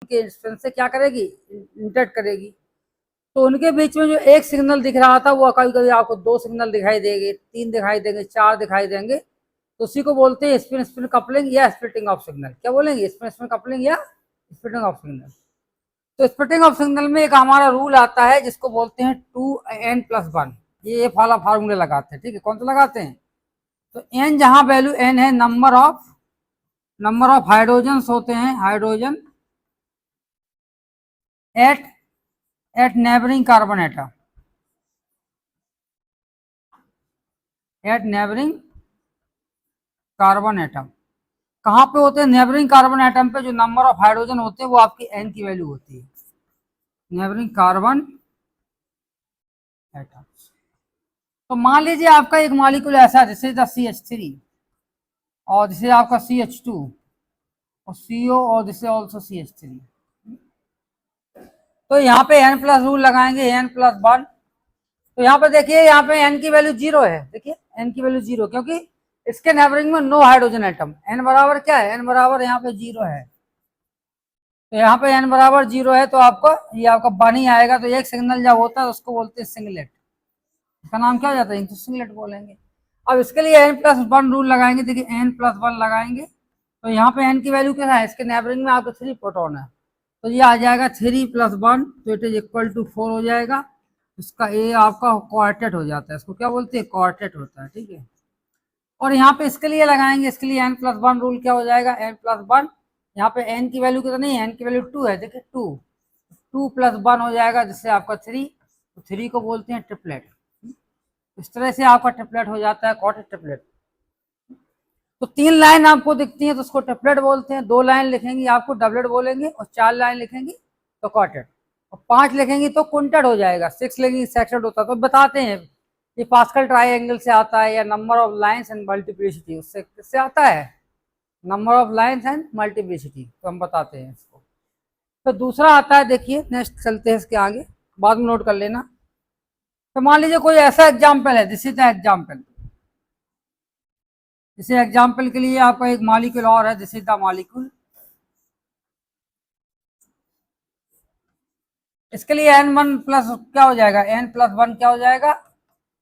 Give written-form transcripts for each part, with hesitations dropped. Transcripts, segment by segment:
के स्ट्रेंथ से क्या करेगी, इंटरेक्ट करेगी। तो उनके बीच में जो एक सिग्नल दिख रहा था वो कभी कभी आपको 2 सिग्नल दिखाई देंगे, 3 दिखाई देंगे, 4 दिखाई देंगे। तो उसी को बोलते हैं स्पिन स्पिन कपलिंग या स्प्लिटिंग ऑफ सिग्नल। क्या बोलेंगे, स्पिन स्पिन कपलिंग या स्प्लिटिंग ऑफ सिग्नल। तो स्प्लिटिंग ऑफ सिग्नल में एक हमारा रूल आता है जिसको बोलते हैं 2n+1। ये वाला फार्मूले लगाते हैं, ठीक है। कौन सा लगाते हैं, तो n जहां वैल्यू n है, नंबर ऑफ हाइड्रोजन होते हैं, hydrogen at neighbouring carbon atom, at neighbouring carbon atom. कहाँ पे होते हैं, नेबरिंग कार्बन एटम पे जो नंबर ऑफ हाइड्रोजन होते हैं वो आपकी n की वैल्यू होती है, नेबरिंग कार्बन एटम। तो मान लीजिए आपका एक मॉलिक्यूल ऐसा है, जैसे CH3 और जिसे आपका CH2 और CO और जिसे ऑल्सो CH3। तो यहाँ पे n प्लस रूल लगाएंगे, n+1। तो यहाँ पे देखिए, यहाँ पे n की वैल्यू 0 है, देखिए n की वैल्यू 0, क्योंकि इसके नेबरिंग में नो हाइड्रोजन एटम। n बराबर क्या है, n बराबर यहाँ पे 0 है। तो यहाँ पे n बराबर 0 है तो आपको ये आपका बन ही आएगा। तो एक सिग्नल जब होता है उसको बोलते हैं सिंगलेट, इसका नाम क्या हो जाता है, तो सिंगलेट बोलेंगे। अब इसके लिए n+1 रूल लगाएंगे, देखिए n+1 लगाएंगे। तो यहाँ पे n की वैल्यू क्या है, इसके नेबरिंग में आपके 3 प्रोटॉन है, तो ये आ जाएगा 3+1, तो इट इज इक्वल टू 4 हो जाएगा। इसका ए आपका क्वार्टेट हो जाता है, इसको क्या बोलते हैं, क्वार्टेट होता है, ठीक है। और यहाँ पे इसके लिए लगाएंगे, इसके लिए n+1 रूल क्या हो जाएगा, n+1। यहाँ पे n की वैल्यू कितनी है, n की वैल्यू 2 है, देखिए 2+1 हो जाएगा, जिससे आपका 3। तो 3 को बोलते हैं ट्रिपलेट। इस तरह से आपका ट्रिपलेट हो जाता है, क्वार्टेट ट्रिपलेट। तो 3 लाइन आपको दिखती है तो उसको ट्रिपलेट बोलते हैं, 2 लाइन लिखेंगी आपको डबलेट बोलेंगे, और 4 लाइन लिखेंगी तो क्वार्टेट, और 5 लिखेंगी तो क्विंटेट हो जाएगा, 6 लिखेंगी सेक्टेट होता है। तो बताते हैं ये पास्कल ट्राइंगल से आता है, या number of lines and multiplicity, उससे किससे आता है, number of lines and multiplicity. तो हम बताते हैं इसको। तो दूसरा आता है, देखिए नेक्स्ट चलते हैं इसके आगे, बाद में नोट कर लेना। तो मान लीजिए कोई ऐसा एग्जाम्पल है, दिस इज द एग्जाम्पल। जैसे एग्जाम्पल के लिए आपका एक मॉलिक्यूल और है, दिस इज द मॉलिक्यूल। इसके लिए n1 प्लस क्या हो जाएगा, n+1 क्या हो जाएगा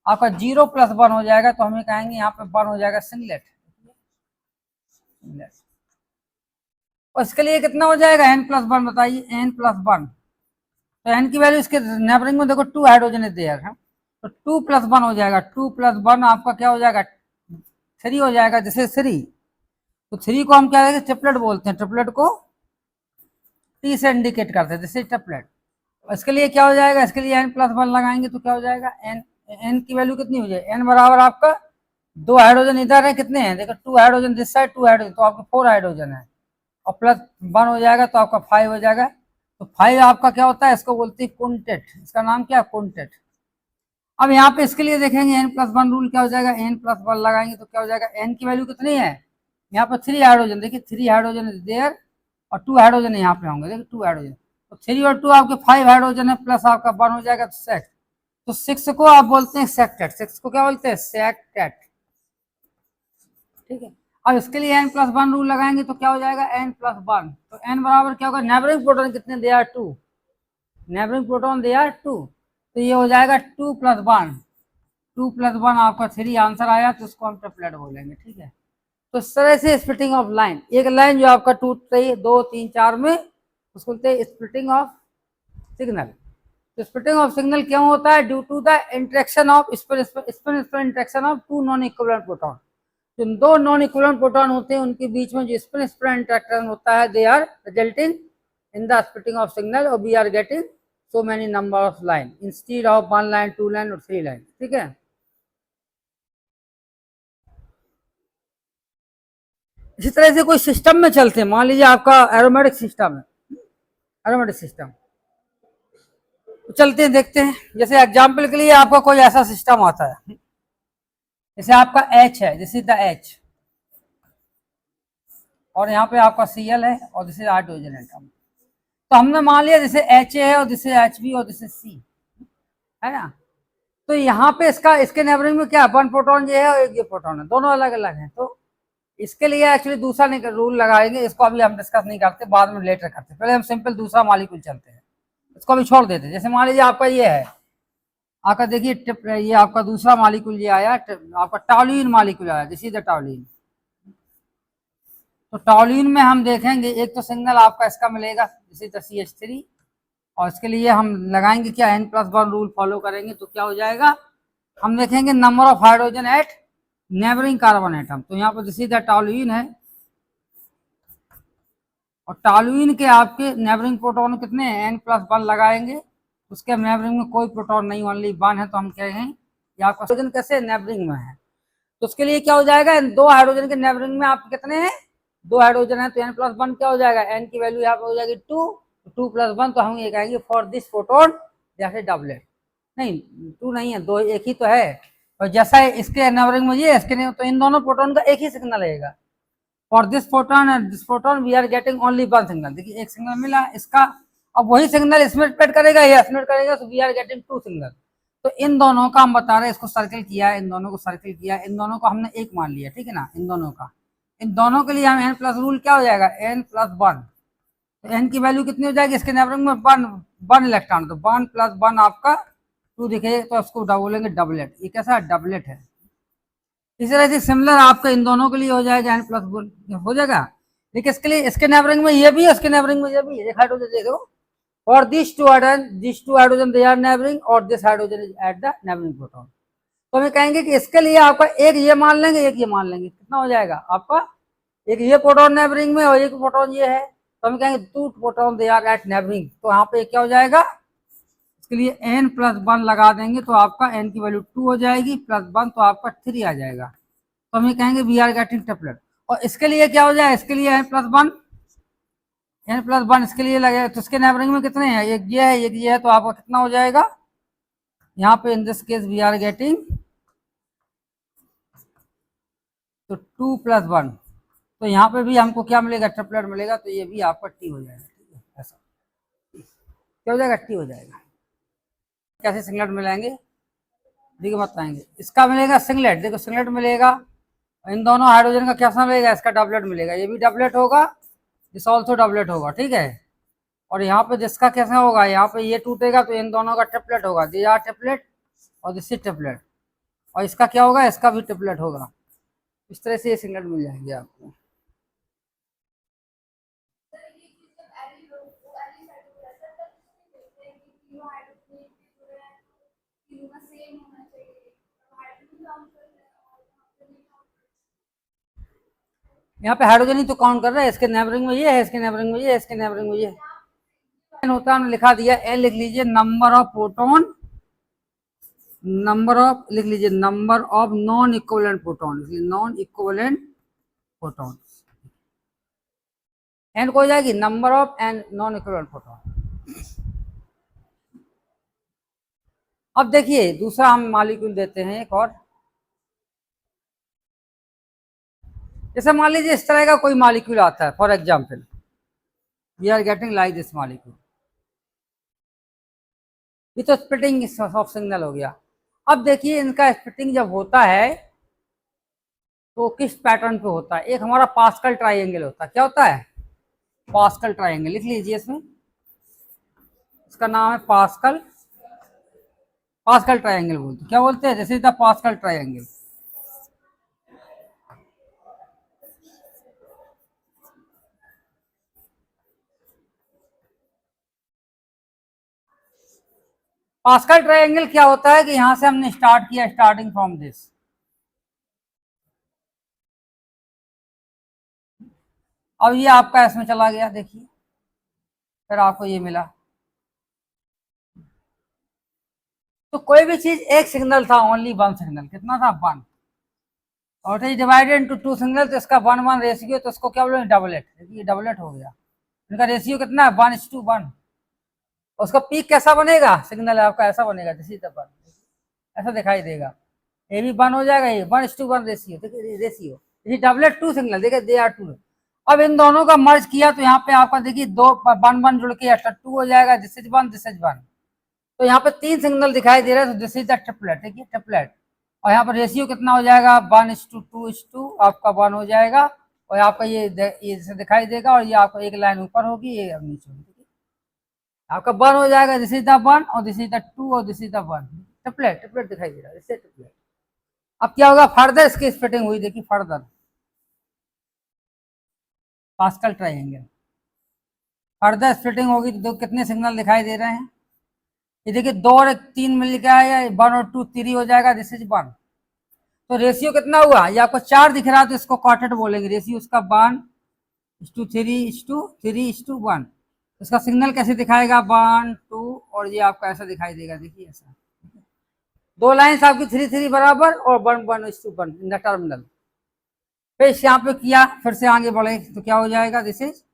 आपका 0+1 हो जाएगा। तो हमें कहेंगे यहाँ पे 1 हो जाएगा सिंगलेट। और इसके लिए कितना हो जाएगा, n+1 बताइए, n+1। तो n की वैल्यू इसके नेबरिंग में देखो 2 हाइड्रोजन इज देयर है, तो 2+1 हो जाएगा। 2+1 आपका क्या हो जाएगा, 3 हो जाएगा, जैसे 3। तो 3 को हम क्या करेंगे, ट्रिपलेट बोलते हैं, ट्रिपलेट को T से इंडिकेट करते हैं, जैसे ट्रिपलेट। इसके लिए क्या हो जाएगा, इसके लिए n+1 लगाएंगे तो क्या हो जाएगा, n की वैल्यू कितनी हो जाएगी, n बराबर आपका 2 हाइड्रोजन इधर है, कितने हैं देखो, 2 हाइड्रोजन दिस साइड, 2 हाइड्रोजन, तो आपके 4 हाइड्रोजन है, और +1 हो जाएगा तो आपका 5 हो जाएगा। तो 5 आपका क्या होता है, इसको बोलते हैं क्विंटेट, इसका नाम क्या है, क्विंटेट। अब यहाँ पे इसके लिए देखेंगे n+1 रूल क्या हो जाएगा, n+1 लगाएंगे तो क्या हो जाएगा, n की वैल्यू कितनी है, यहाँ पर 3 हाइड्रोजन, देखिए 3 हाइड्रोजन इज देयर, और 2 हाइड्रोजन यहाँ पे होंगे, देखिए 2 हाइड्रोजन। तो 3 और 2 आपके 5 हाइड्रोजन है, प्लस आपका 1 हो जाएगा, तो 6। तो 6 को आप बोलते हैं सेक्टेट, 6 को क्या बोलते हैं, सेक्टेट, ठीक है। अब इसके लिए n+1 रूल लगाएंगे तो क्या हो जाएगा, n+1। तो n बराबर क्या होगा, नेबरिंग प्रोटॉन कितने, they are 2, neighbouring proton they are 2। तो ये हो जाएगा 2+1, 2+1 आपका 3 आंसर आया, तो उसको हम ट्रिपलेट बोलेंगे, ठीक है। तो इस तरह से स्प्लिटिंग ऑफ लाइन, एक लाइन जो आपका टूट रही है 2, 3, 4 में, उसको बोलते हैं स्प्लिटिंग ऑफ सिग्नल। तो स्प्लिटिंग ऑफ सिग्नल क्यों होता है, due to the interaction of spin interaction of 2 non equivalent proton. जो 2 नॉन इक्विवेलेंट प्रोटॉन होते हैं उनके बीच में जो स्पिन इंटरेक्शन होता है, they are resulting in the splitting of signal, और we are getting so many number of line instead of 1 line, 2 line और 3 लाइन, ठीक है। इसी तरह से कोई सिस्टम में चलते हैं, मान लीजिए आपका एरोमेटिक सिस्टम है, एरोमेटिक सिस्टम, तो चलते हैं देखते हैं। जैसे एग्जाम्पल के लिए आपका कोई ऐसा सिस्टम आता है, जैसे आपका H है, दिस इज द H, और यहाँ पे आपका Cl है, और दिस इज हाइड्रोजन एटम। तो हमने मान लिया जैसे Ha है, और दिस इज Hb, और दिस इज C, है ना। तो यहाँ पे इसके नेबरिंग में क्या, 1 प्रोटॉन ये है और एक ये प्रोटॉन है, दोनों अलग अलग हैं। तो इसके लिए एक्चुअली दूसरा रूल लगाएंगे, इसको अभी हम डिस्कस नहीं करते, बाद में लेटर करते, पहले हम सिंपल दूसरा मॉलिक्यूल चलते हैं, इसको अभी छोड़ देते हैं। जैसे मान लीजिए आपका ये है, आपका देखिए ये आपका दूसरा मॉलिक्यूल ये आया, आपका टॉल्यूइन मॉलिक्यूल आया, दिस इज द टॉल्यूइन। तो टॉल्यूइन में हम देखेंगे एक तो सिग्नल आपका इसका मिलेगा, दिस इज द CH3, और इसके लिए हम लगाएंगे क्या, N+1 रूल फॉलो करेंगे, तो क्या हो जाएगा, हम देखेंगे number of hydrogen at neighbouring carbon atom. तो यहाँ पर दिस इज द टॉल्यूइन है, और टॉल्यूइन के आपके नेबरिंग प्रोटॉन कितने हैं, N+1 लगाएंगे, उसके नेबरिंग में कोई प्रोटॉन नहीं, ओनली 1 है, तो हम कहेंगे ये आपका हाइड्रोजन कैसे नेबरिंग में है। तो उसके लिए क्या हो जाएगा, 2 हाइड्रोजन के नेबरिंग में आपके कितने हैं, 2 हाइड्रोजन है, तो N+1 क्या हो जाएगा, N की वैल्यू यहाँ पे हो जाएगी 2, 2+1, तो हम ये कहेंगे फॉर दिस प्रोटॉन जैसे डबलेट, नहीं 2 नहीं है, 2 एक ही तो है, और जैसा इसके नेबरिंग में ये इसके, तो इन दोनों प्रोटॉन का एक ही सिग्नल रहेगा। For this proton and this proton we are getting only 1 signal, देखिए एक सिग्नल मिला इसका, अब वही सिग्नल इसमें स्प्लिट करेगा, ये स्प्लिट करेगा, तो वी आर गेटिंग 2 सिग्नल। तो इन दोनों का हम बता रहे हैं, इसको सर्किल किया है, इन दोनों को सर्किल किया, इन दोनों को हमने एक मान लिया, ठीक है ना, इन दोनों का, इन दोनों के लिए हम N+ रूल क्या हो जाएगा, N+1, तो N की वैल्यू कितनी हो जाएगी, इसके नेबरिंग में 1 इलेक्ट्रॉन, तो 1+1 आपका 2 दिखे, तो उसको बोलेंगे डबलेट, ये कैसा डबलेट है। इसी तरह से सिमिलर आपका इन दोनों के लिए हो जाएगा, N+1 हो जाएगा, लेकिन इसके लिए इसके नेबरिंग में ये भी है, इसके नेबरिंग में ये भी है, एक हाइड्रोजन देखो, और this two hydrogen they are neighboring, और this hydrogen is at the neighboring proton. तो हम कहेंगे कि इसके लिए आपका एक ये मान लेंगे, एक ये मान लेंगे, कितना हो जाएगा आपका, एक ये प्रोटॉन नेबरिंग में और एक प्रोटॉन ये है, तो हम कहेंगे 2 proton they are at neighbouring, तो यहाँ पे क्या हो जाएगा, इसके लिए N+1 लगा देंगे, तो आपका N की वैल्यू 2 हो जाएगी, +1 तो आपका 3 आ जाएगा, तो हम ये कहेंगे वी आर गेटिंग ट्रिपलेट। और इसके लिए क्या हो जाए, इसके लिए N+1 इसके लिए लगे, तो इसके नेबरिंग में कितने हैं, एक ये है, एक ये है, तो आपका कितना हो जाएगा, यहाँ पे in this case we are getting तो 2+1, तो यहाँ पे भी हमको क्या मिलेगा, ट्रिपलेट मिलेगा, तो ये भी आपका T हो जाएगा, ठीक है, ऐसा क्या हो जाएगा, T हो जाएगा। कैसे सिंगलेट मिलेंगे देखिए बताएंगे, इसका मिलेगा सिंगलेट, देखो सिंगलेट मिलेगा, इन दोनों हाइड्रोजन का कैसा मिलेगा, इसका डबलेट मिलेगा, ये भी डबलेट होगा, दिस ऑल्सो डबलेट होगा, ठीक है, और यहाँ पे जिसका कैसा होगा, यहाँ पे ये टूटेगा, तो इन दोनों का ट्रिपलेट होगा, दिस आर ट्रिपलेट और दिस इज ट्रिपलेट, और इसका क्या होगा, इसका भी ट्रिपलेट होगा, इस तरह से ये सिंगलेट मिल जाएंगे आपको। यहाँ पे हाइड्रोजन ही तो काउंट कर रहा है, इसके नेबरिंग में ये है, इसके नेबरिंग में ये है, इसके नेबरिंग में ये होता है, हमने लिखा दिया N, लिख लीजिए number of proton, number of लिख लीजिए number of non equivalent proton, non equivalent proton, N को हो जाएगी number of N non equivalent proton. अब देखिए दूसरा हम मॉलिक्यूल देते हैं एक और, जैसे मान लीजिए इस तरह का कोई मॉलिक्यूल आता है, for example we are getting like this molecule, ये तो स्प्लिटिंग ऑफ सिग्नल हो गया। अब देखिए इनका स्प्लिटिंग जब होता है तो किस पैटर्न पे होता है, एक हमारा पास्कल ट्राइंगल होता है, क्या होता है, पास्कल ट्राइंगल, लिख लीजिए इसमें, इसका नाम है पास्कल, पास्कल ट्राइंगल बोलते, क्या बोलते हैं, जैसे the pascal triangle. Pascal triangle क्या होता है कि यहां से हमने स्टार्ट किया, स्टार्टिंग फ्रॉम दिस, अब ये आपका इसमें चला गया, देखिए फिर आपको ये मिला, तो कोई भी चीज एक सिग्नल था, ओनली 1 सिग्नल, कितना था 1, और इट डिवाइडेड इनटू 2 सिग्नल, तो इसका 1:1 रेशियो, तो इसको क्या बोलेंगे डबलेट, देखिए डबलेट हो गया, इनका रेशियो कितना है 1:1, उसका पीक कैसा बनेगा, सिग्नल आपका ऐसा बनेगा, जैसे ऐसा दिखाई देगा, ये भी 1 हो जाएगा, ये 1:1 रेशियो, देखिए रेशियो, ये डबलेट 2 सिग्नल, देखिए दे आर 2। अब इन दोनों का मर्ज किया तो यहाँ पे आपका देखिए 2 1 जुड़ के 2 हो जाएगा, दिस इज 1, दिस इज 1, तो यहाँ पे 3 सिग्नल दिखाई दे रहे हैं, तो दिस इज द ट्रिपलेट, देखिए ट्रिपलेट, और यहाँ पर रेशियो कितना हो जाएगा 1:2:2 आपका 1 हो जाएगा। और आपका ये जैसे दिखाई देगा और ये आपको एक लाइन ऊपर होगी, ये अब नीचे होगी, आपका 1 हो जाएगा। दिस इज द 1 और दिस इज द 2 और this is the 1, triplet triplet दिखाई दे रहा है, इससे ट्रिपलेट। अब क्या होगा, फर्दर इसकी स्प्लिटिंग हुई, देखिए further pascal triangle, further splitting होगी तो कितने सिग्नल दिखाई दे रहे हैं, ये देखिए 2 और 3 मिल गया है, 1 और 2 3 हो जाएगा, दिस इज 1। तो रेशियो कितना हुआ, ये आपको 4 दिख रहा है तो इसको क्वार्टेट बोलेंगे, रेशियो उसका 1:3:3:1। इसका सिग्नल कैसे दिखाएगा 1 2 और ये आपका ऐसा दिखाई देगा, देखिए ऐसा, दो लाइन्स आपकी 3 3 बराबर और 1:1 इन द टर्मिनल। फिर यहाँ पे किया, फिर से आगे बढ़े तो क्या हो जाएगा, दिस इज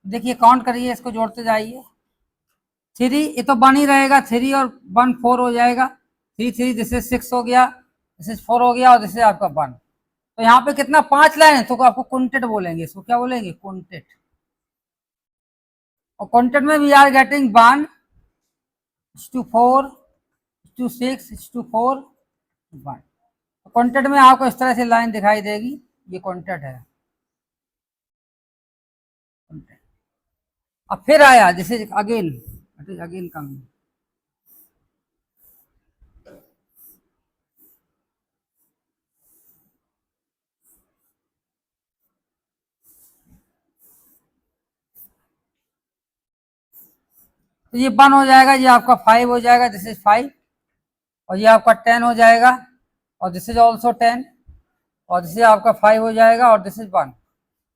देखिए काउंट करिए, इसको जोड़ते जाइए, 3 ये तो 1 ही रहेगा, 3 और 1 4 हो जाएगा, 3 3 दिस इज 6 हो गया, दिस इज 4 हो गया और दिस इज आपका 1। तो यहाँ पे कितना 5 लाइन है तो आपको क्विंटेट बोलेंगे, इसको क्या बोलेंगे, क्विंटेट। और क्विंटेट में वी आर गेटिंग 1:4:6:4 1। क्विंटेट में आपको इस तरह से लाइन दिखाई देगी, ये क्विंटेट है। अब फिर आया this is again, it is again coming, तो ये 1 हो जाएगा, ये आपका 5 हो जाएगा, दिस इज 5 और ये आपका 10 हो जाएगा और दिस इज ऑल्सो 10 और दिस इज आपका 5 हो जाएगा और दिस इज 1।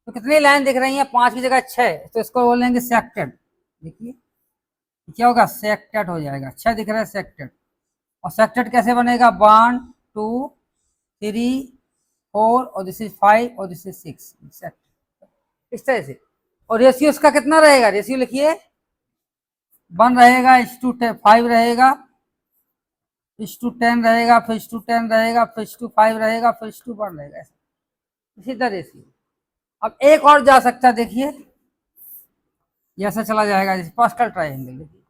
तो कितनी लाइन दिख रही है, 5 की जगह 6, तो इसको बोलेंगे सेक्टेड। देखिए क्या होगा, सेक्टेड हो जाएगा, 6 दिख रहा है सेक्टेड। और सेक्टेड कैसे बनेगा, 1 2 3 4 और दिस इज 5 और दिस इज 6, इस तरह से। और रेशियो इसका कितना रहेगा, रेशियो लिखिए 1 रहेगा, 5 रहेगा, 10 रहेगा, फिर 10 रहेगा, फिर 5 रहेगा, फिर 1 रहेगा, इसी तरह रेशियो। अब एक और जा सकता है, देखिए ये ऐसा चला जाएगा, जैसे पास्कल ट्रायंगल, देखिए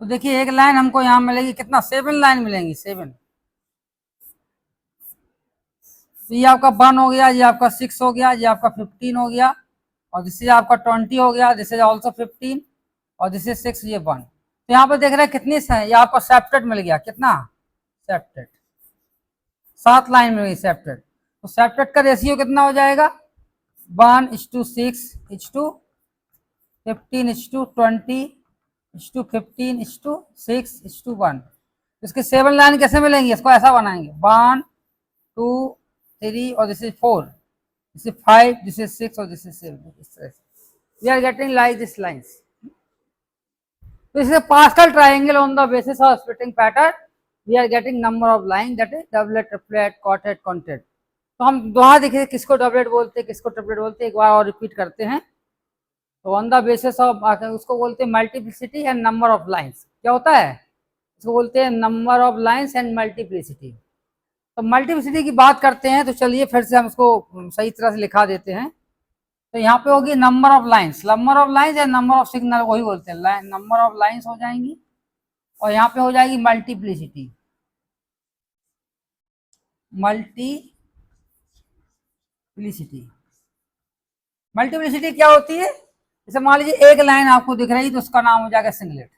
तो देखिए एक लाइन हमको यहाँ मिलेगी, कितना 7 लाइन मिलेंगी, 7। तो ये आपका 1 हो गया, ये आपका 6 हो गया, ये आपका 15 हो गया और दिस इज आपका 20 हो गया, दिस इज ऑल्सो 15 और दिस इज 6, ये 1। तो यहाँ पर देख रहे हैं कितनी है, ये आपको सेप्टेड मिल गया, कितना सेप्टेड, 7 लाइन मिल गई सेप्टेड। तो सेप्टेड का रेशियो कितना हो जाएगा, 1:6:15:20:15:6:1। इसके 7 लाइन कैसे मिलेंगी, इसको ऐसा बनाएंगे 1 2 3 और this is 4, this is 5, this is 6 और दिस इज 7, इस तरह से we are getting like this lines. तो इससे Pascal triangle on the basis of splitting pattern we are getting number of line, that is doublet triplet quartet quintet. तो हम दोहा देखिए किसको डबलेट बोलते हैं, किसको ट्रिपलेट बोलते हैं, एक बार और रिपीट करते हैं। तो ऑन द बेसिस ऑफ, उसको बोलते हैं multiplicity and number of lines. क्या होता है, इसको बोलते हैं number of lines and multiplicity. तो मल्टीप्लिसिटी की बात करते हैं, तो चलिए फिर से हम इसको सही तरह से लिखा देते हैं। तो यहाँ पे होगी number of lines, number of lines या नंबर ऑफ सिग्नल, वही बोलते हैं, नंबर ऑफ लाइन्स हो जाएंगी और यहाँ पे हो जाएगी मल्टीप्लिसिटी। मल्टीप्लिसिटी क्या होती है, जैसे मान लीजिए एक लाइन आपको दिख रही तो उसका नाम हो जाएगा सिंगलेट।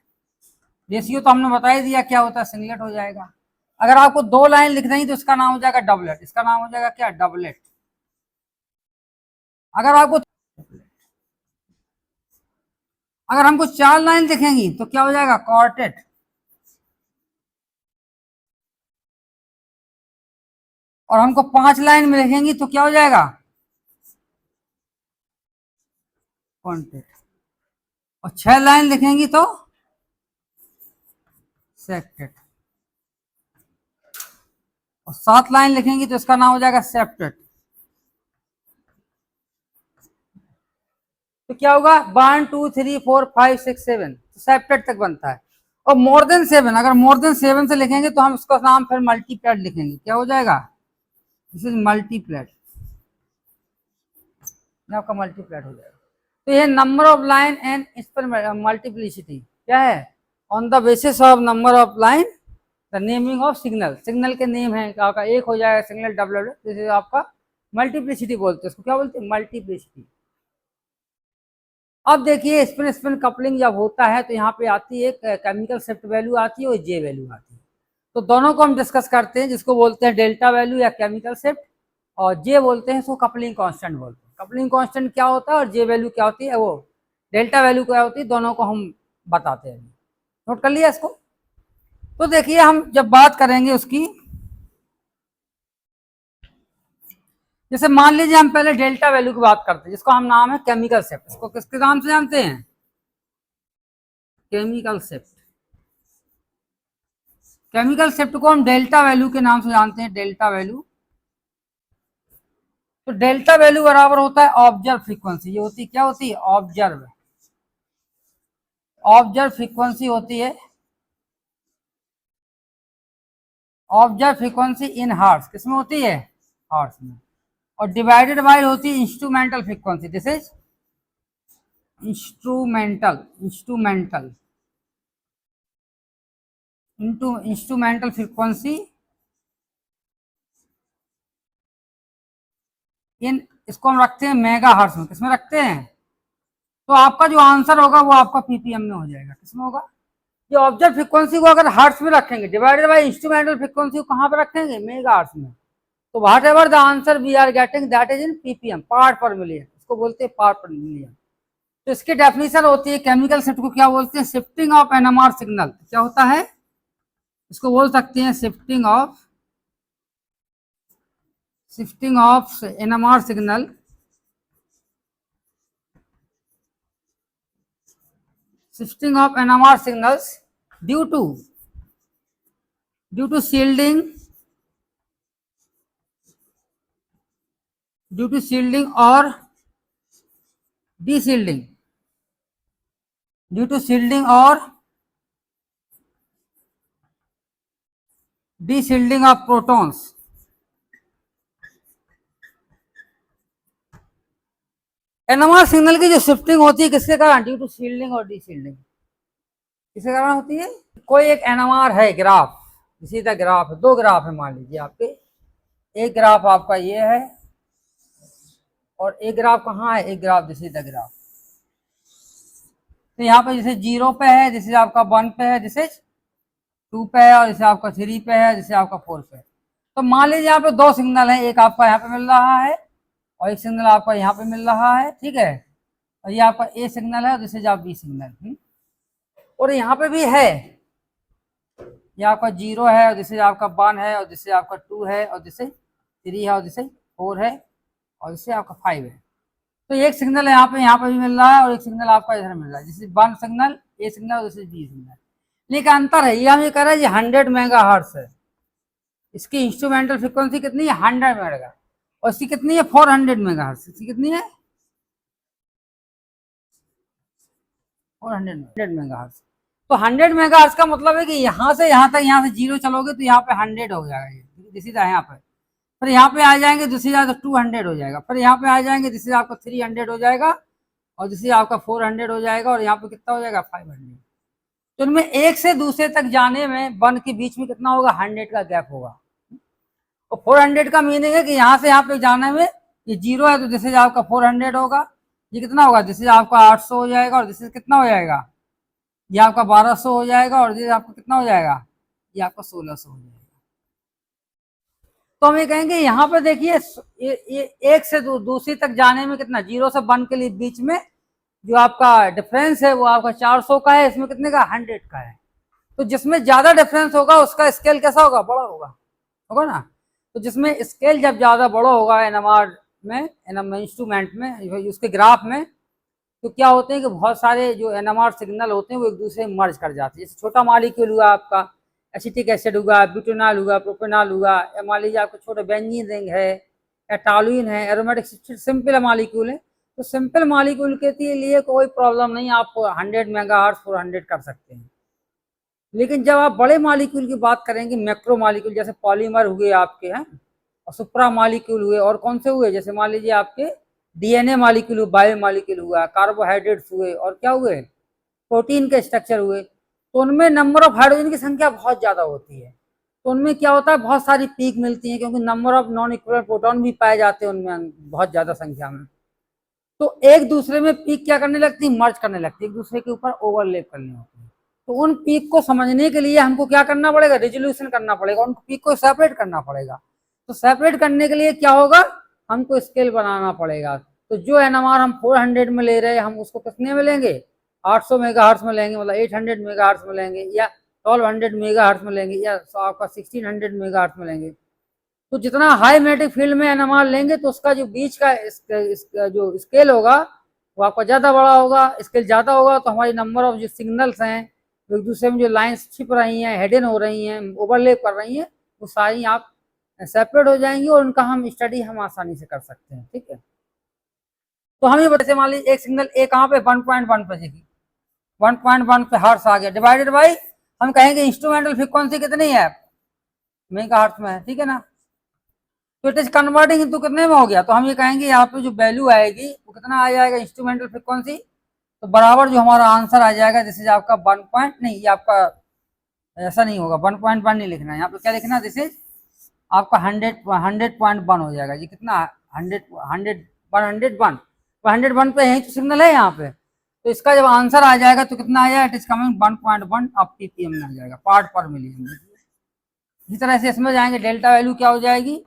रेशियो तो हमने बता ही दिया क्या होता है, सिंगलेट हो जाएगा। अगर आपको 2 लाइन लिख रही तो इसका नाम हो जाएगा डबलेट, इसका नाम हो जाएगा क्या, डबलेट। अगर आपको अगर हमको 4 लाइन दिखेंगी तो क्या हो जाएगा, क्वार्टेट। और हमको 5 लाइन में लिखेंगी तो क्या हो जाएगा, क्वांटेट। और 6 लाइन लिखेंगी तो सेक्टेट। और 7 लाइन लिखेंगी तो इसका नाम हो जाएगा सेप्टेट। तो क्या होगा, 1 2 3 4 5 6 7, सेप्टेट तक बनता है। और मोर देन 7, अगर मोर देन 7 से लिखेंगे तो हम उसका नाम फिर मल्टीप्लेट लिखेंगे, क्या हो जाएगा, दिस इज मल्टीप्लेट। ये आपका मल्टीप्लाइड हो जाएगा। तो ये नंबर ऑफ लाइन एंड इस पर मल्टीप्लिसिटी क्या है, on the basis of number of line the naming of signal, signal के नेम है आपका, एक हो जाएगा सिग्नल डबल, जैसे आपका मल्टीप्लिसिटी बोलते हैं, उसको क्या बोलते हैं, मल्टीप्लिसिटी। अब देखिए स्पिन स्पिन कपलिंग जब होता है तो यहाँ पे आती है केमिकल शिफ्ट वैल्यू आती है और जे वैल्यू आती है। तो दोनों को हम डिस्कस करते हैं, जिसको बोलते हैं डेल्टा वैल्यू या केमिकल शिफ्ट, और जे बोलते हैं इसको कपलिंग कांस्टेंट बोलते हैं। कपलिंग कांस्टेंट क्या होता है और जे वैल्यू क्या होती है, वो डेल्टा वैल्यू क्या होती है, दोनों को हम बताते हैं। नोट कर लिया इसको। तो देखिए हम जब बात करेंगे उसकी, जैसे मान लीजिए हम पहले डेल्टा वैल्यू की बात करते हैं, जिसको हम नाम है केमिकल शिफ्ट। इसको किसके नाम से जानते हैं, केमिकल शिफ्ट। केमिकल शिफ्ट को हम डेल्टा वैल्यू के नाम से जानते हैं, डेल्टा वैल्यू। तो डेल्टा वैल्यू बराबर होता है ऑब्जर्व फ्रीक्वेंसी। ये होती क्या होती है, ऑब्जर्व, ऑब्जर्व फ्रीक्वेंसी होती है, ऑब्जर्व फ्रीक्वेंसी इन हर्ट्ज, किसमें होती है, हर्ट्ज में। और डिवाइडेड बाय होती है instrumental frequency, this is instrumental, instrumental into instrumental frequency in, इसको हम रखते हैं मेगा हर्ट्ज में, किसमें रखते हैं। तो आपका जो आंसर होगा वो आपका पीपीएम में हो जाएगा, किसमें होगा, ये ऑब्जर्व फ्रीक्वेंसी को अगर हर्ट्ज में रखेंगे, डिवाइडेड बाय इंस्ट्रूमेंटल फ्रीक्वेंसी को कहां पर रखेंगे, मेगा हर्ट्ज में। तो whatever the answer we are getting that is in ppm, part per million, इसको बोलते हैं पार्ट पर मिलियन। तो इसकी डेफिनेशन होती है, केमिकल शिफ्ट को क्या बोलते हैं, शिफ्टिंग ऑफ एनएमआर सिग्नल। क्या होता है, इसको बोल सकते हैं shifting of NMR signal, shifting of NMR signals due to shielding, due to shielding or de-shielding, due to shielding or de-shielding of protons। NMR signal की जो शिफ्टिंग होती है किसके कारण, ड्यू टू शील्डिंग और डी शील्डिंग, किसके कारण होती है। कोई एक एनएमआर है ग्राफ, सीधा ग्राफ है, दो ग्राफ है मान लीजिए आपके, एक ग्राफ आपका ये है और एक ग्राफ कहाँ है, एक ग्राफ सीधा ग्राफ। तो यहाँ पे जैसे 0 पे है, जैसे आपका 1 पे है, जैसे 2 पे है, और जैसे आपका 3 पे है, जैसे आपका 4 पे है। तो मान लीजिए यहाँ पे दो सिग्नल है, एक आपका यहाँ पे मिल रहा है और एक सिग्नल आपका यहाँ पे मिल रहा है, ठीक है। और ये आपका ए सिग्नल है और दिस इज आप बी सिग्नल, और यहाँ पे भी है, ये आपका 0 है और दिस इज आपका 1 है और दिस इज आपका 2 है और दिस इज 3 है और दिस इज 4 है और दिस इज आपका 5 है। तो एक सिग्नल है यहाँ पे भी मिल रहा है और एक सिग्नल आपका इधर मिल रहा है, जैसे 1 सिग्नल ए सिग्नल और दिस इज बी सिग्नल। लेकिन अंतर है, ये हम ये कह रहे हैं 100 मेगाहर्ट्ज है, इसकी इंस्ट्रूमेंटल फ्रीक्वेंसी कितनी है, 100 मेगाहर्ट्ज, और इसकी कितनी है, 400 मेगाहर्ट्ज। इसकी कितनी है, 400 मेगाहर्ट्ज। तो 100 मेगाहर्ट्ज का मतलब है कि यहाँ से यहाँ तक, यहाँ से 0 चलोगे तो यहाँ पे 100 हो जाएगा, दिस इज यहाँ पे, फिर यहाँ पे आ जाएंगे दिस इज 200 हो जाएगा, फिर यहाँ पे आ जाएंगे दिस इज आपका 300 हो जाएगा और दिस इज आपका 400 हो जाएगा और यहाँ पे कितना हो जाएगा, 500। तो इनमें एक से दूसरे तक जाने में 1 के बीच में कितना होगा, 100 का गैप होगा। और 400 का मीनिंग है कि यहाँ से यहाँ पे जाने में, ये 0 है तो दिस इज आपका 400 होगा, ये कितना होगा, दिस इज आपका 800 हो जाएगा और दिस इज कितना हो जाएगा, ये आपका 1200 हो जाएगा और ये आपका कितना हो जाएगा, ये आपका 1600 हो जाएगा। तो हम ये कहेंगे यहाँ पे देखिए ये एक से दूसरी तक जाने में कितना, 0 से 1 के लिए बीच में जो आपका डिफरेंस है वो आपका 400 का है, इसमें कितने का, 100 का है। तो जिसमें ज्यादा डिफरेंस होगा उसका स्केल कैसा होगा, बड़ा होगा ना। तो जिसमें स्केल जब ज्यादा बड़ा होगा एनएमआर में, इंस्ट्रूमेंट में, उसके ग्राफ में, तो क्या होते हैं कि बहुत सारे जो एनएमआर सिग्नल होते हैं वो एक दूसरे में मर्ज कर जाते हैं। जैसे छोटा मॉलिक्यूल हुआ आपका एसिटिक एसिड हुआ, ब्यूटेनॉल हुआ, प्रोपेनॉल हुआ, या मान लीजिए आपको छोटा बेंजीन रिंग है या टॉलुइन है, एरोमेटिक सिंपल मॉलिक्यूल है। तो सिंपल मॉलिक्यूल के लिए कोई प्रॉब्लम नहीं, आप 100 मेगाहर्ट्ज 400 कर सकते हैं। लेकिन जब आप बड़े मॉलिक्यूल की बात करेंगे, मैक्रो मॉलिक्यूल जैसे पॉलीमर हुए आपके हैं और सुप्रा मॉलिक्यूल हुए, और कौन से हुए, जैसे मान लीजिए आपके डीएनए मॉलिक्यूल, बायो मॉलिक्यूल हुआ, कार्बोहाइड्रेट्स हुए और क्या हुए, प्रोटीन के स्ट्रक्चर हुए, तो उनमें नंबर ऑफ हाइड्रोजन की संख्या बहुत ज्यादा होती है। तो उनमें क्या होता है, बहुत सारी पीक मिलती है, क्योंकि number of non equivalent proton भी पाए जाते हैं उनमें बहुत ज्यादा संख्या में। तो एक दूसरे में पीक क्या करने लगती है, मर्ज करने लगती है, एक दूसरे के ऊपर ओवरलैप करने होती है। तो उन पीक को समझने के लिए हमको क्या करना पड़ेगा, रेजोल्यूशन करना पड़ेगा, उन पीक को सेपरेट करना पड़ेगा। तो सेपरेट करने के लिए क्या होगा, हमको स्केल बनाना पड़ेगा। तो जो एनएमआर हम 400 में ले रहे हैं, हम उसको कितने में लेंगे, 800 मेगाहर्ट्ज में लेंगे, मतलब 800 मेगाहर्ट्ज में लेंगे, या 1200 मेगाहर्ट्ज में लेंगे, या आपका 1600 मेगाहर्ट्ज में लेंगे। तो जितना हाई मैग्नेटिक फील्ड में एनएमआर लेंगे, तो उसका जो बीच का जो स्केल होगा वो आपका ज्यादा बड़ा होगा। स्केल ज्यादा होगा तो हमारी नंबर ऑफ जो सिग्नल्स हैं, एक दूसरे में जो लाइंस छिप रही हैं, हेडन हो रही हैं, ओवरलेप कर रही हैं, वो सारी आप सेपरेट हो जाएंगी और उनका हम स्टडी हम आसानी से कर सकते हैं। ठीक है, तो हम ये बताते, मान लीजिए एक सिग्नल ए कहाँ पे 1.1 पे, देखिए 1.1 पे हर्ट्ज आ गया, डिवाइडेड बाई हम कहेंगे इंस्ट्रूमेंटल फ्रीक्वेंसी कितनी है, मेगाहर्ट्ज में है। ठीक है ना, तो इट इज कन्वर्टिंग इनटू कितने में हो गया, तो हम ये कहेंगे यहाँ पे जो वैल्यू आएगी वो कितना आ जाएगा, इंस्ट्रूमेंटल फ्रीक्वेंसी, तो बराबर जो हमारा आंसर आ जाएगा, दिस इज आपका 1 पॉइंट, नहीं ये आपका ऐसा नहीं होगा, 1.1 नहीं लिखना है यहाँ पे, क्या लिखना, दिस इज आपका 100.1 हो जाएगा जी, कितना 101 पे यही तो सिग्नल है यहाँ पे। तो इसका जब आंसर आ जाएगा तो कितना आ जाएगा, इट इज कमिंग 1.1 अब ppm में आ जाएगा, पार्ट पर मिलियन। इसी तरह से इसमें जाएंगे, डेल्टा वैल्यू क्या हो जाएगी,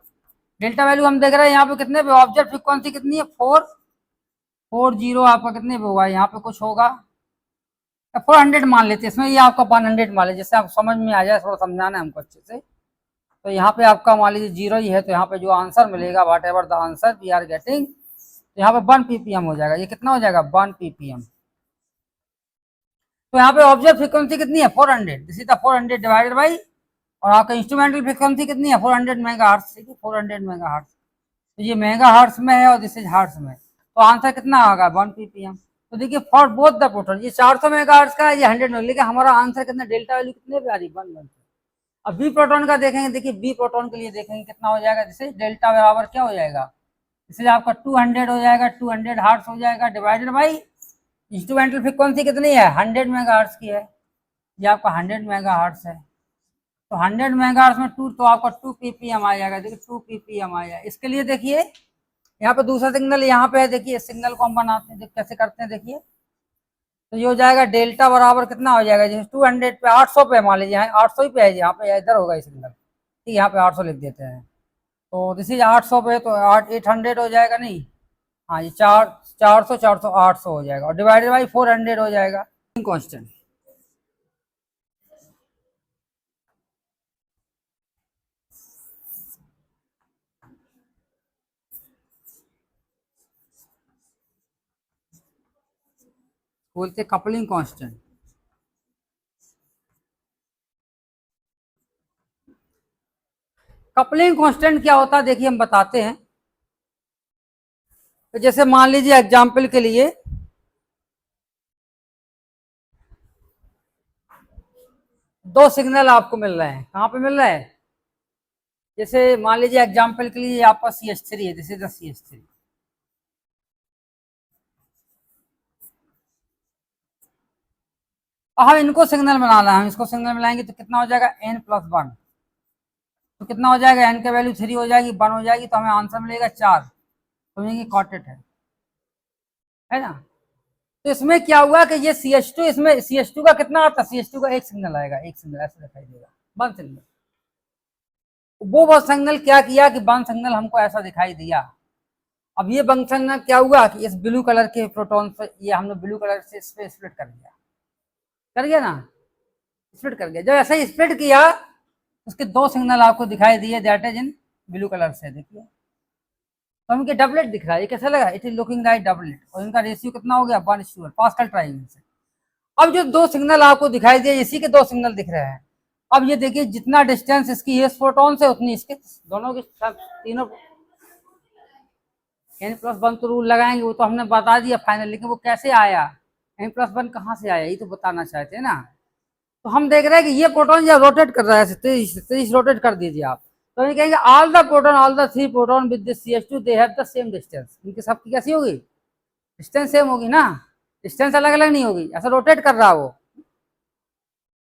डेल्टा वैल्यू हम देख रहे हैं यहाँ पे कितने पे, ऑब्जेक्ट फ्रीक्वेंसी कितनी है 440, आपका कितने पे होगा, यहाँ पे कुछ होगा 400 मान लेते हैं, इसमें ये आपका 100 मान लीजिए, जिससे आप समझ में आ जाए, थोड़ा समझाना है हमको अच्छे से। तो यहाँ पे आपका मान लीजिए 0 ही है, तो यहाँ पे जो आंसर मिलेगा, whatever the answer we are getting, तो यहाँ पे 1 ppm हो जाएगा, ये कितना हो जाएगा 1 ppm। तो यहाँ पे ऑब्जेक्ट फ्रीक्वेंसी कितनी है 400, this is the 400 divided by, और आपका इंस्ट्रूमेंटल फ्रीक्वेंसी कितनी है 400 मेगाहर्ट्ज, ठीक है 400 मेगाहर्ट्ज, तो ये मेगाहर्ट्ज में है और दिस इज हर्ट्ज में, तो आंसर कितना होगा 1 ppm। तो देखिए फॉर बोथ द प्रोटॉन, ये 400 मेगाहर्ट्ज का है, ये 100 में, लेकिन हमारा आंसर कितना, डेल्टा वैल्यू कितने पे आ रही है 1। अब बी प्रोटॉन का देखेंगे, देखिए बी प्रोटॉन के लिए देखेंगे कितना हो जाएगा, जैसे डेल्टा बराबर क्या हो जाएगा, इसलिए आपका 200 हो जाएगा, 200 हर्ट्ज हो जाएगा, डिवाइडेड बाई इंस्ट्रूमेंटल फ्रीक्वेंसी कितनी है 100 मेगाहर्ट्ज की है, ये आपका 100 मेगाहर्ट्ज है, तो 100 मेगाहर्ट्ज में 2, तो आपका 2 ppm आ जाएगा, देखिए 2 ppm आ जाएगा। इसके लिए देखिए यहाँ पे दूसरा सिग्नल यहाँ पे है, देखिए इस सिग्नल को हम बनाते हैं, कैसे करते हैं देखिए, तो ये हो जाएगा डेल्टा बराबर कितना हो जाएगा, जैसे 200 पे 800 पे मान लीजिए, 800 ही पे है, यहाँ पे इधर होगा ये सिग्नल, ठीक, यहाँ पे 800 लिख देते हैं, तो दिस इज 800 पे, तो 800 हो जाएगा, नहीं हाँ ये 400 400 800 हो जाएगा, और डिवाइडेड बाई 400 हो जाएगा कांस्टेंट। बोलते कपलिंग कांस्टेंट। कपलिंग कांस्टेंट क्या होता है, देखिए हम बताते हैं। तो जैसे मान लीजिए एग्जाम्पल के लिए, दो सिग्नल आपको मिल रहे हैं, कहाँ पे मिल रहे हैं, जैसे मान लीजिए एग्जाम्पल के लिए आपका CH3 है, दिस इज द CH3, हम इनको सिग्नल बनाना है, हम इसको सिग्नल मिलाएंगे तो कितना हो जाएगा n+1, तो कितना हो जाएगा, n का वैल्यू 3 हो जाएगी, 1 हो जाएगी, तो हमें आंसर मिलेगा 4, तो ये कॉटेड है ना। तो इसमें क्या हुआ कि ये CH2, इसमें CH2 का कितना आता है, CH2 का एक सिग्नल आएगा, एक सिग्नल ऐसे दिखाई देगा, 1 सिग्नल, वो सिग्नल क्या किया कि 1 सिग्नल हमको ऐसा दिखाई दिया। अब ये 1 सिग्नल क्या हुआ कि इस ब्लू कलर के प्रोटॉन से, ये हमने ब्लू कलर से इस पे स्प्लिट कर गया ना, स्प्लिट कर गया, जब ऐसा ही स्प्लिट किया उसके 2 सिग्नल आपको दिखाई दिए, that is in blue colour से, देखिए तो हमको डबलेट दिख रहा है, ये कैसा लगा, it is looking like doublet, और इनका रेशियो कितना हो गया 1:1, पास्कल ट्रायंगल से। अब जो 2 सिग्नल आपको दिखाई दिए, इसी के 2 सिग्नल दिख रहे हैं। अब ये देखिए जितना डिस्टेंस इसकी एस प्रोटॉन से, उतनी इसके दोनों के तीनों n+1 तो रूल लगाएंगे, वो तो हमने बता दिया फाइनल, लेकिन वो कैसे आया, n+1 कहाँ से आया, ये तो बताना चाहते हैं ना। तो हम देख रहे हैं कि ये प्रोटॉन जब रोटेट कर रहा है, तेईस रोटेट कर दीजिए आप, तो हम कहेंगे all the three proton with this CH2 they have the same distance. इनकी सबकी कैसी होगी, डिस्टेंस सेम होगी ना, डिस्टेंस अलग अलग नहीं होगी, ऐसा रोटेट कर रहा वो।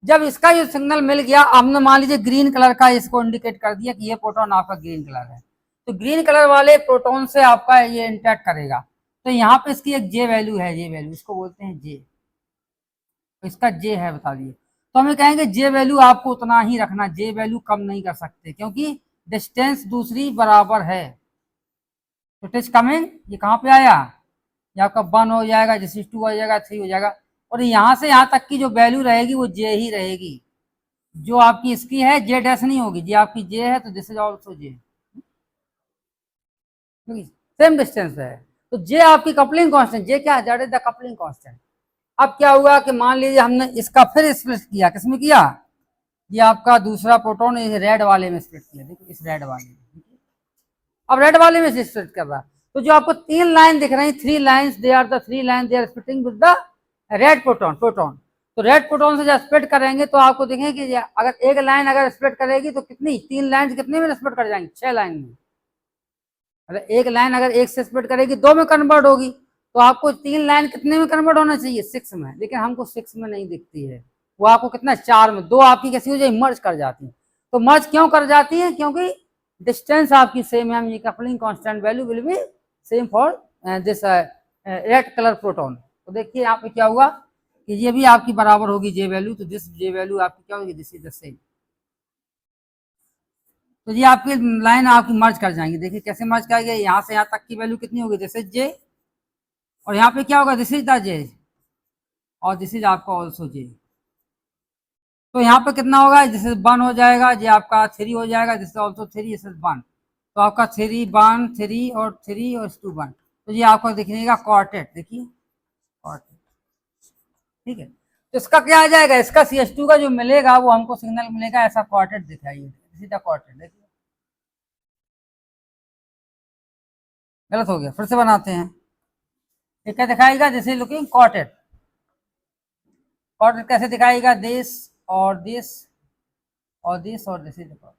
जब इसका जो सिग्नल मिल गया, हमने मान लीजिए ग्रीन कलर का इसको इंडिकेट कर दिया कि ये प्रोटॉन आपका ग्रीन कलर है, तो ग्रीन कलर वाले प्रोटॉन से आपका ये इंटरेक्ट करेगा। तो यहाँ पे इसकी एक जे वैल्यू है, जे वैल्यू इसको बोलते हैं जे, तो इसका जे है बता दिए। तो हमें कहेंगे जे वैल्यू आपको उतना ही रखना, जे वैल्यू कम नहीं कर सकते क्योंकि डिस्टेंस दूसरी बराबर है। तो इट इज कमिंग, ये कहाँ पे आया, ये आपका 1 हो जाएगा, जैसे 2 हो जाएगा, 3 हो जाएगा, और यहाँ से यहाँ तक की जो वैल्यू रहेगी वो जे ही रहेगी। जो आपकी इसकी है जे डैश नहीं होगी, जे आपकी जे है तो this is also J, same distance है। तो जे आपकी कपलिंग कांस्टेंट, जे क्या है, that is the coupling constant. अब क्या हुआ कि मान लीजिए हमने इसका फिर स्प्लिट किया, किसमें किया, ये आपका दूसरा प्रोटॉन इस रेड वाले में स्प्लिट किया, देखो इस रेड वाले में, अब रेड वाले में स्प्लिट कर रहा है। तो जो आपको 3 लाइन दिख रही, 3 lines, they are the 3 line they are splitting with the red proton. तो रेड प्रोटॉन से जब स्प्लिट करेंगे तो आपको देखेंगे कि अगर एक लाइन अगर स्प्लिट करेगी तो कितनी, 3 लाइन कितने में स्प्लिट कर जाएंगे, 6 लाइन में। अगर एक लाइन अगर एक से स्प्लिट करेगी 2 में कन्वर्ट होगी, तो आपको 3 लाइन कितने में कन्वर्ट होना चाहिए, 6 में, लेकिन हमको 6 में नहीं दिखती है, वो आपको कितना 4 में, 2 आपकी कैसी हो जाए, मर्ज कर जाती है। तो मर्ज क्यों कर जाती है, क्योंकि डिस्टेंस आपकी सेम है, ये coupling constant value will be same for this red colour proton. तो देखिए यहाँ पे क्या हुआ कि ये भी आपकी बराबर होगी जे वैल्यू, तो दिस जे वैल्यू आपकी क्या होगी, दिस इज द सेम। तो ये आपकी लाइन आपकी मर्ज कर जाएंगे, देखिए कैसे मर्ज करेंगे, यहाँ से यहाँ तक की वैल्यू कितनी होगी, दिस इज जे, और यहाँ पे क्या होगा, दिस इज द जे, और दिस इज आपका ऑल्सो जे। तो यहाँ पे कितना होगा, दिस इज 1 हो जाएगा, ये आपका 3 हो जाएगा, this is also 3, this is 1, तो आपका 3 1 3 और 3 और 2 1, तो ये आपको दिखेगा क्वार्टेट, देखिए क्वार्टेट, ठीक है। तो इसका क्या आ जाएगा, इसका CH2 का जो मिलेगा वो हमको सिग्नल मिलेगा ऐसा क्वार्टेट दिखाइए, सीधा क्वार्टेट, देखिए गलत हो गया, फिर से बनाते हैं। ये क्या दिखाएगा, जैसे लुकिंग क्वार्टेट, क्वार्टेट कैसे दिखाएगा, दिस और दिस और दिस और दिस इज क्वार्टेट।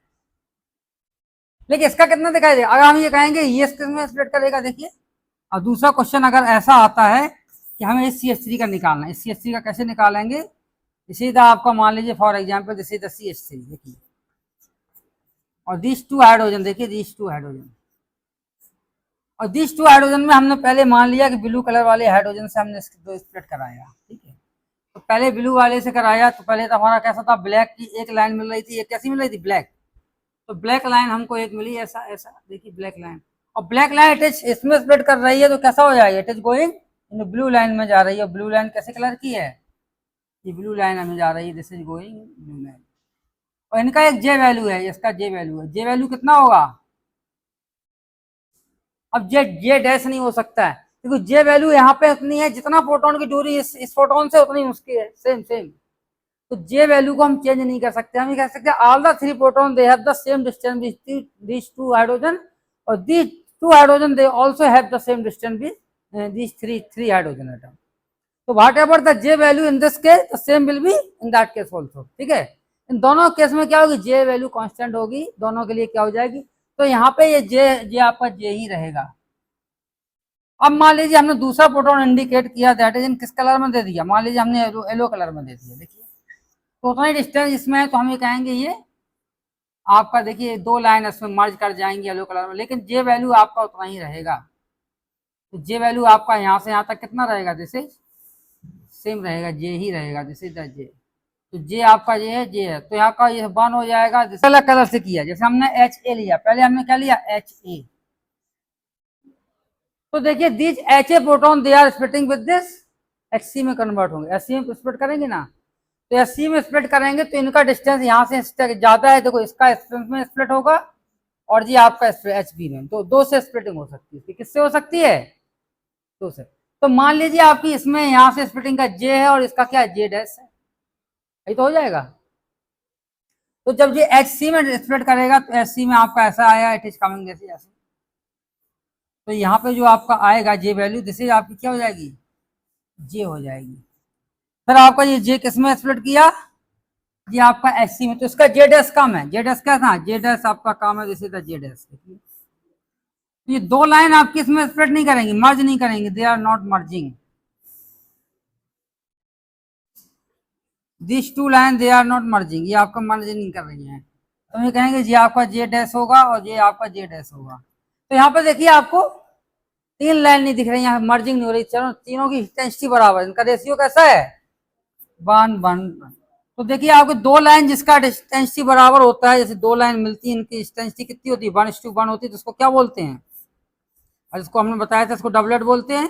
लेकिन इसका कितना दिखाई देगा, अगर हम ये कहेंगे ये किसमें स्प्लिट करेगा, देखिए। और दूसरा क्वेश्चन अगर ऐसा आता है कि हमें इस CH3 का निकालना है, इस CH3 का कैसे निकालेंगे, इसी तरह आपका मान लीजिए for example this is the CH3, देखिए, और दिस 2 हाइड्रोजन, देखिए दिस 2 हाइड्रोजन, और दिस 2 हाइड्रोजन में हमने पहले मान लिया कि ब्लू कलर वाले हाइड्रोजन से हमने दो स्प्लिट कराया, ठीक है। तो पहले ब्लू वाले से कराया, तो पहले तो हमारा कैसा था, ब्लैक की एक लाइन मिल रही थी, एक कैसी मिल रही थी, ब्लैक, तो ब्लैक लाइन हमको एक मिली ऐसा ऐसा, देखिए ब्लैक लाइन, और ब्लैक लाइन इट इज इसमें स्प्लिट कर रही है, तो कैसा हो जाएगा, it is going in blue line में जा रही है, ब्लू लाइन कैसे कलर की है, ये ब्लू लाइन हमें जा रही है, this is going blue line, और इनका एक जे वैल्यू है, इसका जे वैल्यू है, जे वैल्यू कितना होगा, अब जे डैश नहीं हो सकता है क्योंकि जे वैल्यू यहाँ पे उतनी है जितना प्रोटॉन की दूरी इस प्रोटॉन से उतनी उसकी है, सेम सेम। तो जे वैल्यू को हम चेंज नहीं कर सकते, हम ये कह सकते हैं all the 3 proton they have the same distance with these 2 hydrogen, और these 2 hydrogen they also have the same distance with these 3 hydrogen atom. तो whatever the J value in this case the same will be in that case also, ठीक है। इन दोनों case में क्या होगी, जे value constant होगी, दोनों के लिए क्या हो जाएगी, तो यहाँ पे ये जे आपका जे ही रहेगा। अब मान लीजिए हमने दूसरा प्रोटॉन इंडिकेट किया, दैट इज इन किस कलर में दे दिया, मान लीजिए हमने येलो कलर में दे दिया, देखिए तो उतना ही डिस्टेंस इसमें है, तो हम ये कहेंगे ये आपका देखिए 2 लाइन इसमें मर्ज कर जाएंगे येलो कलर में, लेकिन जे वैल्यू आपका उतना ही रहेगा। तो जे वैल्यू आपका यहाँ से यहाँ तक कितना रहेगा, जैसे सेम रहेगा, जे ही रहेगा, जैसे द जे, तो जे आपका ये है, जे है, तो यहाँ का ये 1 हो जाएगा, अलग कलर से किया, जैसे हमने HA लिया, पहले हमने क्या लिया HA, तो देखिए these HA proton they are splitting with this HC में कन्वर्ट होंगे, HC में स्प्लिट करेंगे ना, तो HC में स्प्लिट करेंगे तो इनका डिस्टेंस यहाँ से ज्यादा है, देखो इसका में स्प्लिट होगा और जी आपका HB में, तो 2 से स्प्लिटिंग हो सकती है, किससे हो सकती है, 2 से। तो मान लीजिए आपकी इसमें यहाँ से स्प्लिटिंग का J है और इसका क्या है, J डैश है, यही तो हो जाएगा। तो जब ये HC में स्प्लिट करेगा तो HC में आपका ऐसा आया, इट इज कमिंग जैसे ऐसे, तो यहाँ पे जो आपका आएगा जे वैल्यू, दिस इज आपकी क्या हो जाएगी, जे हो जाएगी। फिर आपका ये जे किस में स्प्लिट किया, ये आपका एच में, तो इसका जेड एस कम है। जेड एस क्या था, जेड एस आपका काम है, जैसे था जेड एस। ये दो लाइन आपकी इसमें स्प्लिट नहीं करेंगी, मर्ज नहीं करेंगे, they are not merging, this two line they are not merging, ये आपका मर्ज नहीं कर रही है। तो ये कहेंगे ये आपका जे डैश होगा और ये आपका जे डैश होगा। तो यहाँ पे देखिए आपको तीन लाइन नहीं दिख रही, यहाँ मर्जिंग नहीं हो रही, चलो तीनों की इंटेंसिटी बराबर, इनका रेशियो कैसा है, 1:1। तो देखिए आपको दो लाइन जिसका इंटेंसिटी बराबर होता है, जैसे दो लाइन मिलती है, इनकी इंटेंसिटी कितनी होती है, 1:1 होती है, तो उसको क्या बोलते हैं, और इसको हमने बताया था इसको डबलेट बोलते हैं।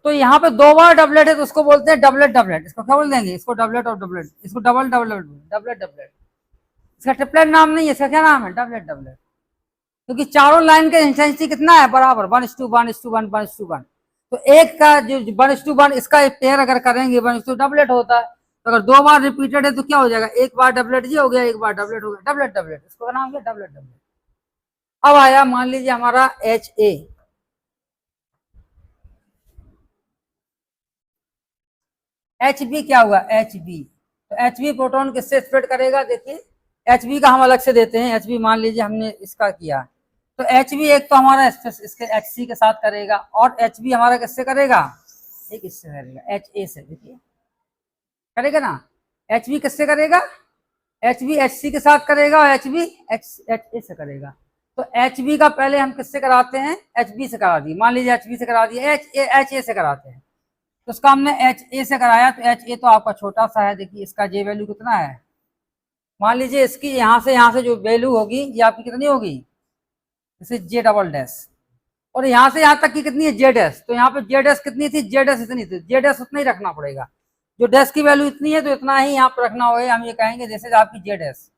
तो यहाँ पे दो बार डबलेट है तो उसको बोलते हैं डबलेट डबलेट, इसको क्या बोल देंगे, इसको डबलेट और डबलेट, इसको डबल डबलेट, डबलेट डबलेट। इसका ट्रिपलेट नाम नहीं है, इसका क्या नाम है, डबलेट डबलेट, क्योंकि चारों लाइन का इंटेंसिटी कितना है, बराबर 1:1:1 1:1। तो एक का जो 1:1 इसका पेयर अगर करेंगे 1:2 डबलेट होता है। तो अगर दो बार रिपीटेड है तो क्या हो जाएगा, एक बार डबलेट ये हो गया, एक बार डबलेट हो गया, डबलेट डबलेट, इसको नाम क्या, डबलेट डबलेट। अब आया मान लीजिए हमारा एच ए, एच बी क्या हुआ, एच बी। तो एच बी प्रोटॉन किससे स्प्लिट करेगा, देखिए एच बी का हम अलग से देते हैं, एच बी मान लीजिए हमने इसका किया, तो एच बी एक तो हमारा इसके एच सी के साथ करेगा, और एच बी हमारा किससे करेगा, एक इससे करेगा, एच ए से, देखिए करेगा ना, एच बी किससे करेगा, एच बी एच सी के साथ करेगा, और एच बी एच ए से करेगा। तो एच बी का पहले हम किससे कराते हैं, एच बी से करा दिए, मान लीजिए एच बी से करा दिए, एच ए से कराते हैं। तो उसका हमने एच ए से कराया, तो एच ए तो आपका छोटा सा है, देखिए इसका जे वैल्यू कितना है, मान लीजिए इसकी यहाँ से जो वैल्यू होगी ये आपकी कितनी होगी, जैसे जे डबल डैश, और यहाँ से यहाँ तक की कितनी है, जेड एस। तो यहाँ पे जेड एस कितनी थी, जेड एस इतनी थी, जेड एस उतना ही रखना पड़ेगा, जो डैश की वैल्यू इतनी है तो इतना ही यहाँ पर रखना होगा, हम ये कहेंगे जैसे आपकी जेड एस,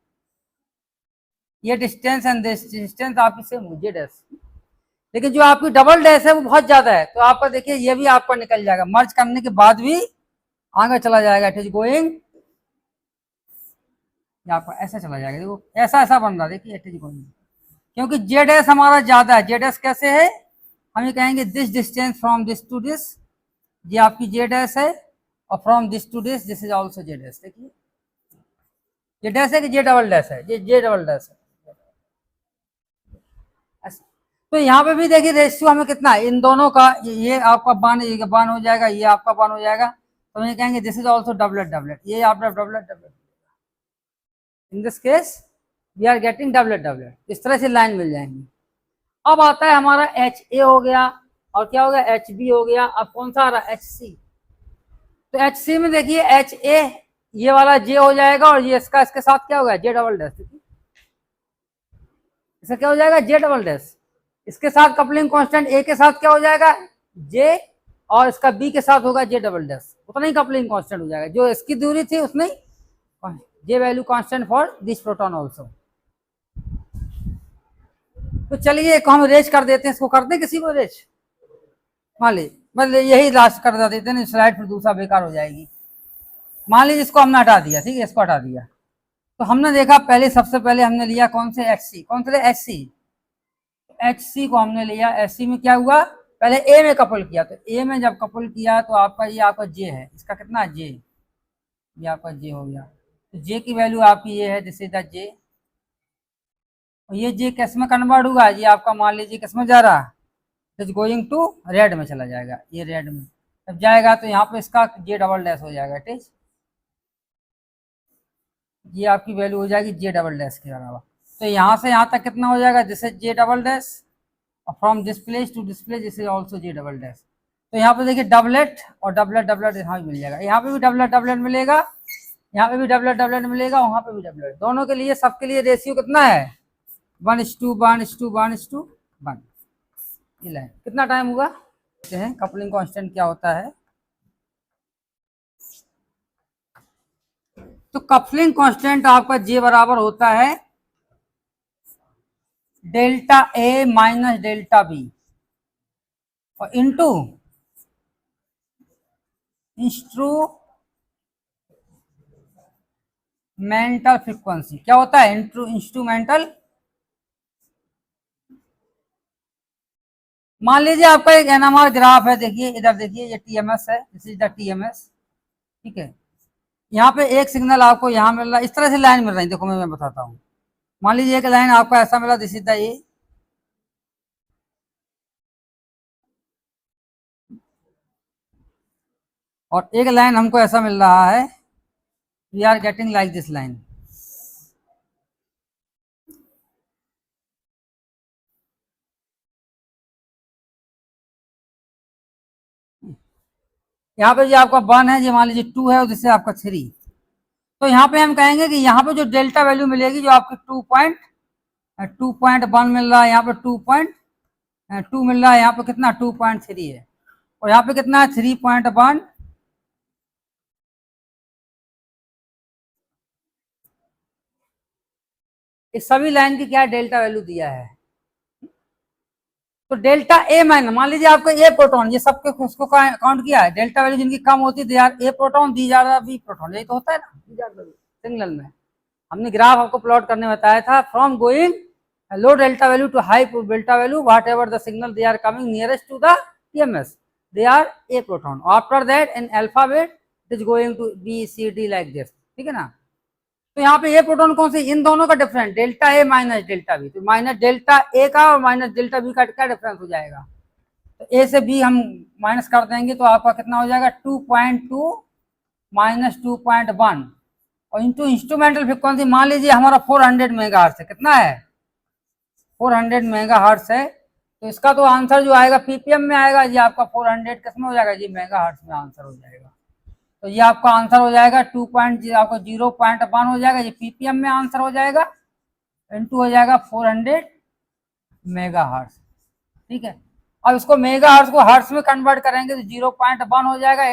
ये डिस्टेंस एंड डिस्टेंस आपकी सेम होगी जेड एस। लेकिन जो आपकी डबल डैश है वो बहुत ज्यादा है, तो आपका देखिए ये भी आपका निकल जाएगा, मर्ज करने के बाद भी आगे चला जाएगा, इट इज गोइंग, आपका ऐसा चला जाएगा, देखो ऐसा ऐसा बन रहा है, देखिए इट इज गोइंग, क्योंकि जेड एस हमारा ज्यादा है। जेड एस कैसे है, हम ये कहेंगे this distance from this to this, ये आपकी जेड एस है, और from this to this this is also Z S. देखिए जे डैश है कि जे डबल डैश है, जे डबल डैश है। तो यहाँ पे भी देखिए रेशियो हमें कितना है, इन दोनों का, ये आपका बान हो जाएगा, ये आपका बान हो जाएगा, तो हम ये कहेंगे this is also doublet doublet, ये आपका doublet doublet, in this case we are getting doublet doublet, इस तरह से लाइन मिल जाएंगी। अब आता है हमारा एच ए हो गया, और क्या हो गया, एच बी हो गया, अब कौन सा आ रहा है, एच सी। तो एच सी में देखिए एच ए ये वाला जे हो जाएगा, और ये इसका इसके साथ क्या होगा, जे डबल डैश, इसका क्या हो जाएगा, जे डबल डैश, इसके साथ कपलिंग कांस्टेंट ए के साथ क्या हो जाएगा, जे, और इसका बी के साथ होगा जे डबल डैश, उतना ही कपलिंग कांस्टेंट हो जाएगा, जो इसकी दूरी थी उतनी J value constant for this proton also. तो चलिए एक हम रेज कर देते हैं, इसको करते हैं किसी को रेज, मान लीजिए मतलब यही लास्ट कर देते हैं, स्लाइड फिर दूसरा बेकार हो जाएगी। मान लीजिए इसको हमने हटा दिया, ठीक है, इसको हटा दिया, तो हमने देखा पहले, सबसे पहले हमने लिया कौन से, एच सी, कौन से, एच सी, एच सी को हमने लिया, एच सी में क्या हुआ, पहले ए में कपल किया, तो ए में जब कपल किया तो आपका ये आपका जे है, इसका कितना है, जे, ये आपका जे हो गया, तो जे की वैल्यू आपकी ये है, दिस इज द जे, और ये जे किस में कन्वर्ट हुआ, ये आपका मान लीजिए किस में जा रहा है, it is going to red में चला जाएगा, ये रेड में जब जाएगा तो यहाँ पे इसका जे डबल डैश हो जाएगा, ठीक, ये आपकी वैल्यू हो जाएगी जे डबल डैश के अलावा। तो यहाँ से यहाँ तक कितना हो जाएगा, this is J double dash, और from this place to this place this is also J double dash. तो यहाँ पे देखिए डबलेट और डबलेट डबलेट यहाँ भी मिल जाएगा, यहाँ पे भी डबलेट डबलेट मिलेगा, यहाँ पे भी डबलेट डबलेट मिलेगा, वहाँ पे भी डबलेट, दोनों के लिए सबके लिए रेशियो कितना है, 1:1:1:1। ये लाइन कितना टाइम हुआ, कपलिंग कांस्टेंट क्या होता है, तो कपलिंग कांस्टेंट आपका जे बराबर होता है delta A minus delta B, और इंटू इंस्ट्रूमेंटल फ्रीक्वेंसी, क्या होता है, इंस्ट्रूमेंटल। मान लीजिए आपका एक एनएमआर ग्राफ है, देखिए इधर देखिए, ये टीएमएस है, दिस इज द टीएमएस, ठीक है, यहाँ पे एक सिग्नल आपको यहाँ मिल रहा है, इस तरह से लाइन मिल रही है। देखो मैं बताता हूँ। मान लीजिए एक लाइन आपको ऐसा मिला, दिस इज द ए, और एक लाइन हमको ऐसा मिल रहा है, we are getting like this line. यहाँ पे जो आपका 1 है, ये मान लीजिए 2 है, और जिससे आपका 3। तो यहाँ पे हम कहेंगे कि यहाँ पे जो डेल्टा वैल्यू मिलेगी, जो आपकी 2.1 मिल रहा है, यहाँ पे 2.2 मिल रहा है, यहाँ पे कितना 2.3 है, और यहाँ पे कितना है 3.1। इस सभी लाइन की क्या डेल्टा वैल्यू दिया है। तो डेल्टा ए माइनस, मान लीजिए आपको ए प्रोटॉन, ये सबके उसको काउंट किया है, डेल्टा वैल्यू जिनकी कम होती है दे आर ए प्रोटॉन, दी जा रहा बी प्रोटॉन, यही तो होता है ना सिग्नल में। हमने ग्राफ आपको प्लॉट करने बताया था, from going low delta value to high delta value, whatever the signal they are coming nearest to the TMS, they are A proton. After that in alphabet it is going to B C D like this, ठीक है ना। तो यहाँ पे ए proton कौन से, इन दोनों का difference delta A minus delta B, तो माइनस डेल्टा ए का और माइनस डेल्टा बी का क्या डिफरेंस हो जाएगा। तो ए से बी हम माइनस कर देंगे, तो आपका कितना हो जाएगा 2.2 माइनस 2.1, और इंटू इंस्ट्रूमेंटल फ्रिक्वेंसी मान लीजिए हमारा 400 मेगाहर्ट्ज है। कितना है 400 मेगाहर्ट्ज है। तो इसका तो आंसर जो आएगा पीपीएम में आएगा, ये आपका 400 किसमें हो जाएगा, ये मेगाहर्ट्ज में आंसर हो जाएगा। तो ये आपका आंसर हो जाएगा 0.1 हो जाएगा, ये पीपीएम में आंसर हो जाएगा, इनटू हो जाएगा 400 मेगाहर्ट्ज, ठीक है। अब इसको मेगाहर्ट्ज को हर्ट्ज में कन्वर्ट करेंगे तो 0.1 हो जाएगा,